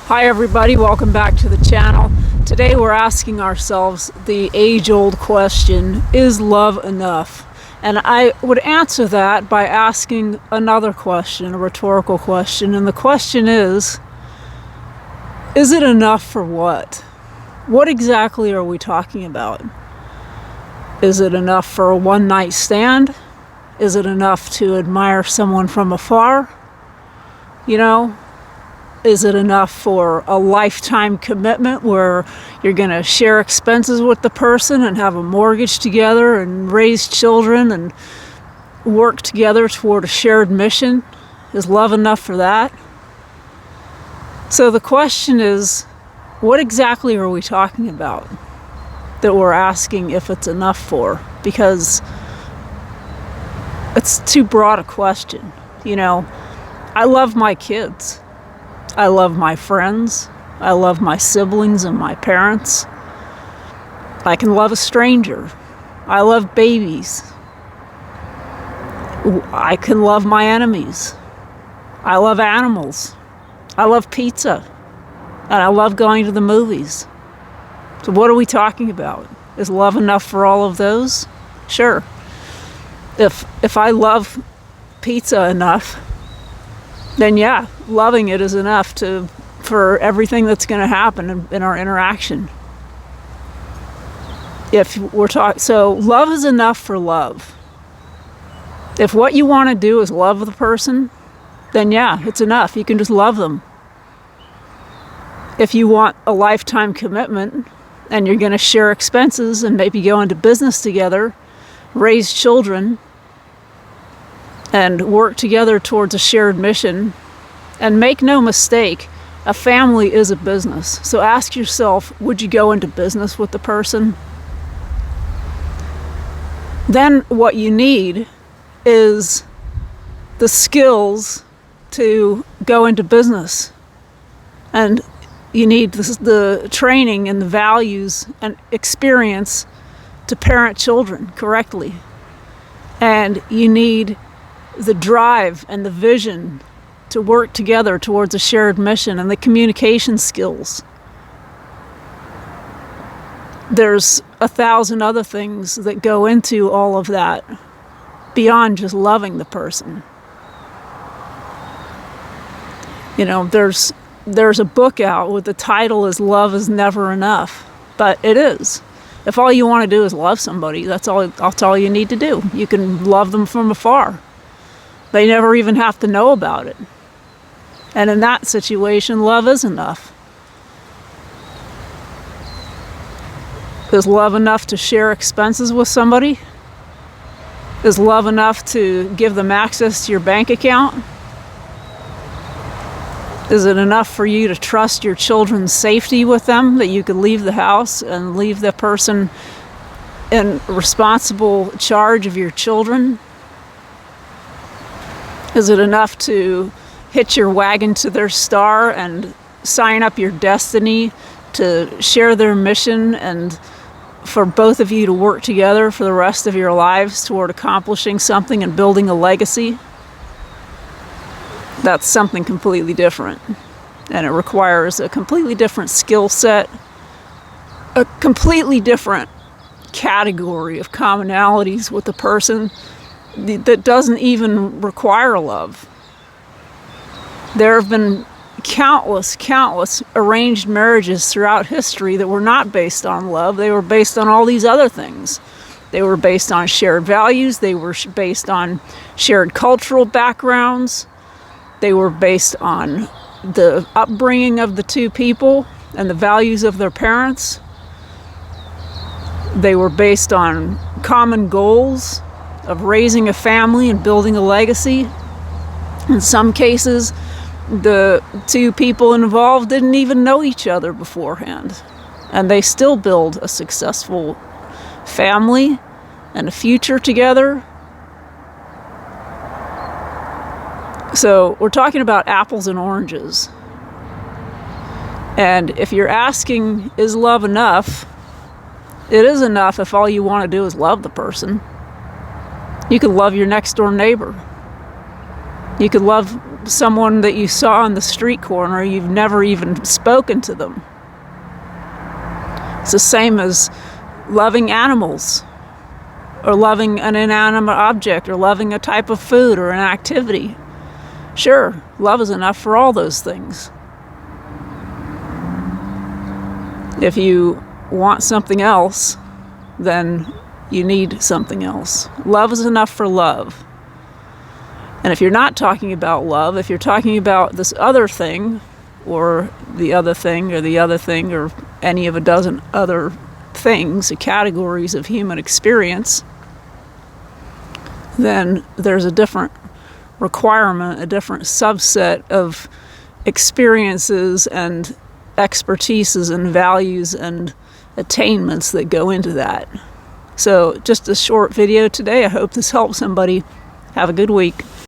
Hi everybody, welcome back to the channel. Today we're asking ourselves the age-old question, is love enough? And I would answer that by asking another question, a rhetorical question, and the question is it enough for what? What exactly are we talking about? Is it enough for a one-night stand? Is it enough to admire someone from afar? Is it enough for a lifetime commitment where you're going to share expenses with the person and have a mortgage together and raise children and work together toward a shared mission? Is love enough for that? So the question is, what exactly are we talking about that we're asking if it's enough for? Because it's too broad a question. I love my kids. I love my friends. I love my siblings and my parents. I can love a stranger. I love babies. I can love my enemies. I love animals. I love pizza. And I love going to the movies. So what are we talking about? Is love enough for all of those? Sure. If I love pizza enough, then yeah, loving it is enough for everything that's going to happen in our interaction. So love is enough for love. If what you want to do is love the person, then yeah, it's enough. You can just love them. If you want a lifetime commitment and you're going to share expenses and maybe go into business together, raise children, and work together towards a shared mission. And make no mistake, a family is a business. So ask yourself, would you go into business with the person? Then what you need is the skills to go into business. And you need the training and the values and experience to parent children correctly. And you need the drive and the vision to work together towards a shared mission and the communication skills. There's 1,000 other things that go into all of that beyond just loving the person. There's a book out with the title is Love is Never Enough, but it is. If all you want to do is love somebody, that's all you need to do. You can love them from afar. They never even have to know about it. And in that situation, love is enough. Is love enough to share expenses with somebody? Is love enough to give them access to your bank account? Is it enough for you to trust your children's safety with them, that you could leave the house and leave the person in responsible charge of your children? Is it enough to hitch your wagon to their star and sign up your destiny to share their mission and for both of you to work together for the rest of your lives toward accomplishing something and building a legacy? That's something completely different. And it requires a completely different skill set, a completely different category of commonalities with the person that doesn't even require love. There have been countless arranged marriages throughout history that were not based on love. They were based on all these other things. They were based on shared values. They were based on shared cultural backgrounds. They were based on the upbringing of the two people and the values of their parents. They were based on common goals of raising a family and building a legacy. In some cases, the two people involved didn't even know each other beforehand, and they still build a successful family and a future together. So we're talking about apples and oranges. And if you're asking, is love enough? It is enough if all you want to do is love the person. You could love your next door neighbor. You could love someone that you saw on the street corner, you've never even spoken to them. It's the same as loving animals, or loving an inanimate object, or loving a type of food or an activity. Sure, love is enough for all those things. If you want something else, then you need something else. Love is enough for love. And if you're not talking about love, if you're talking about this other thing, or the other thing, or the other thing, or any of a dozen other things, categories of human experience, then there's a different requirement, a different subset of experiences and expertises and values and attainments that go into that. So just a short video today. I hope this helps somebody. Have a good week.